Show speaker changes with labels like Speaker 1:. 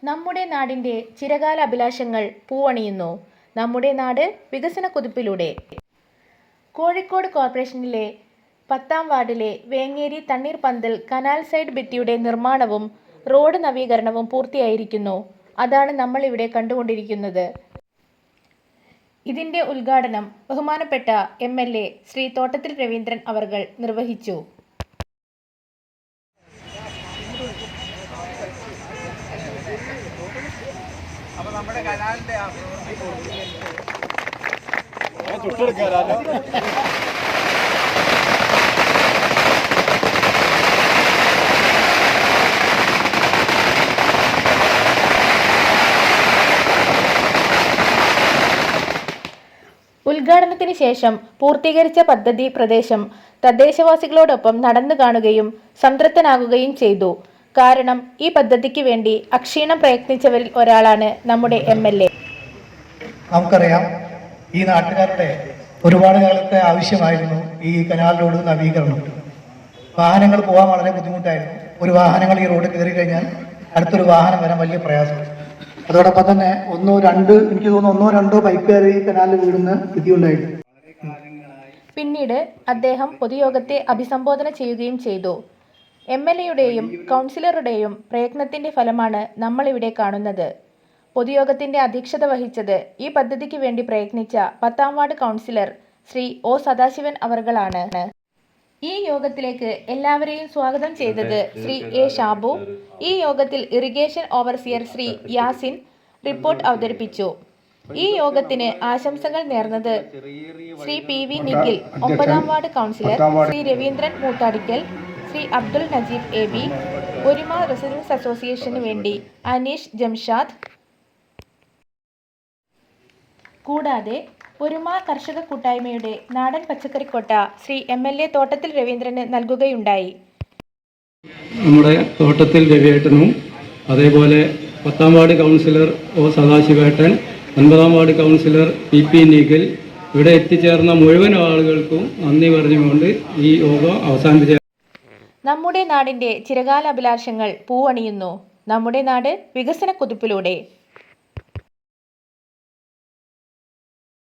Speaker 1: നമ്മുടെ നാടിൻ്റെ ചിരകാല അഭിലാഷങ്ങൾ പൂവണിയുന്നു. നമ്മുടെ നാട് വികസന കുതിപ്പിലൂടെ. കോഴിക്കോട് കോർപ്പറേഷനിലെ 10-ാം വാർഡിലെ വേങ്ങേരി തണ്ണീർപന്തൽ കനാൽ സൈഡ് ഭിത്തിയുടെ നിർമ്മാണവും റോഡ് നവീകരണവും പൂർത്തിയായിരിക്കുന്നു. അതാണ് നമ്മൾ ഇവിടെ കണ്ടുകൊണ്ടിരിക്കുന്നത്. ഇതിൻ്റെ ഉദ്ഘാടനം ബഹുമാനപ്പെട്ട MLA ശ്രീ തോട്ടത്തിൽ രവീന്ദ്രൻ അവർകൾ നിർവഹിച്ചു.
Speaker 2: നമ്മുടെ കനാലിന്റെ
Speaker 1: ഉദ്ഘാടനത്തിന് ശേഷം പൂർത്തീകരിച്ച പദ്ധതി പ്രദേശം തദ്ദേശവാസികളോടൊപ്പം നടന്നു കാണുകയും സംതൃപ്തനാകുകയും ചെയ്തു. കാരണം ഈ പദ്ധതിക്ക് വേണ്ടി അക്ഷീണം പ്രയത്നിച്ചവരിൽ ഒരാളാണ് നമ്മുടെ MLA.
Speaker 3: നമുക്കറിയാം, ഈ നാട്ടുകാരുടെ ഒരുപാട് കാലത്തെ ആവശ്യമായിരുന്നു ഈ കനാൽ റോഡ് നവീകരണം. വാഹനങ്ങൾ പോകാൻ വളരെ ബുദ്ധിമുട്ടായിരുന്നു. ഒരു വാഹനങ്ങൾ ഈ റോഡ് കയറി കഴിഞ്ഞാൽ അടുത്തൊരു വാഹനം വരാൻ വലിയ പ്രയാസം. അതോടൊപ്പം തന്നെ എനിക്ക് തോന്നുന്നു 1-2 ബൈക്കുകാർ ഈ കനാലിൽ വീടുന്ന വിധിയുണ്ടായിരുന്നു.
Speaker 1: പിന്നീട് അദ്ദേഹം പൊതുയോഗത്തെ അഭിസംബോധന ചെയ്യുകയും ചെയ്തു. MLAയുടെയും കൗൺസിലറുടെയും പ്രയത്നത്തിന്റെ ഫലമാണ് നമ്മളിവിടെ കാണുന്നത്. പൊതുയോഗത്തിന്റെ അധ്യക്ഷത വഹിച്ചത് ഈ പദ്ധതിക്ക് വേണ്ടി പ്രയത്നിച്ച 10-ാം ward councillor Shri O Sadasivan അവർകളാണ്. ഈ യോഗത്തിലേക്ക് എല്ലാവരെയും സ്വാഗതം ചെയ്തത് ശ്രീ A ഷാബു. ഈ യോഗത്തിൽ irrigation overseer Shri Yasin report അവതരിപ്പിച്ചു. ഈ യോഗത്തിന് ആശംസകൾ നേർന്നത് ശ്രീ PV നിഖിൽ, 9-ാം ward councillor Shri Raveendran Moothadikkal, Shri Abdul Najeeb AB, Oruma residence അസോസിയേഷന് വേണ്ടി അനീഷ് ജംഷാദ്, കൂടാതെ ഒരുമ കർഷക കൂട്ടായ്മയുടെ നാടൻ പച്ചക്കറിക്കൊട്ട ശ്രീ MLA തോട്ടത്തിൽ രവീന്ദ്രന് നൽകുകയുണ്ടായി.
Speaker 4: നമ്മുടെ തോട്ടത്തിൽ രവിയേട്ടനും അതേപോലെ 10-ാം ward councillor O സദാശിവേട്ടൻ, 9-ാം ward councillor PP Nikhil, ഇവിടെ എത്തിച്ചേർന്ന മുഴുവൻ ആളുകൾക്കും നന്ദി പറഞ്ഞുകൊണ്ട് ഈ യോഗം അവസാനിപ്പിച്ച.
Speaker 1: നമ്മുടെ നാടിൻ്റെ ചിരകാല അഭിലാഷങ്ങൾ പൂവണിയുന്നു. നമ്മുടെ നാട് വികസന കുതിപ്പിലൂടെ.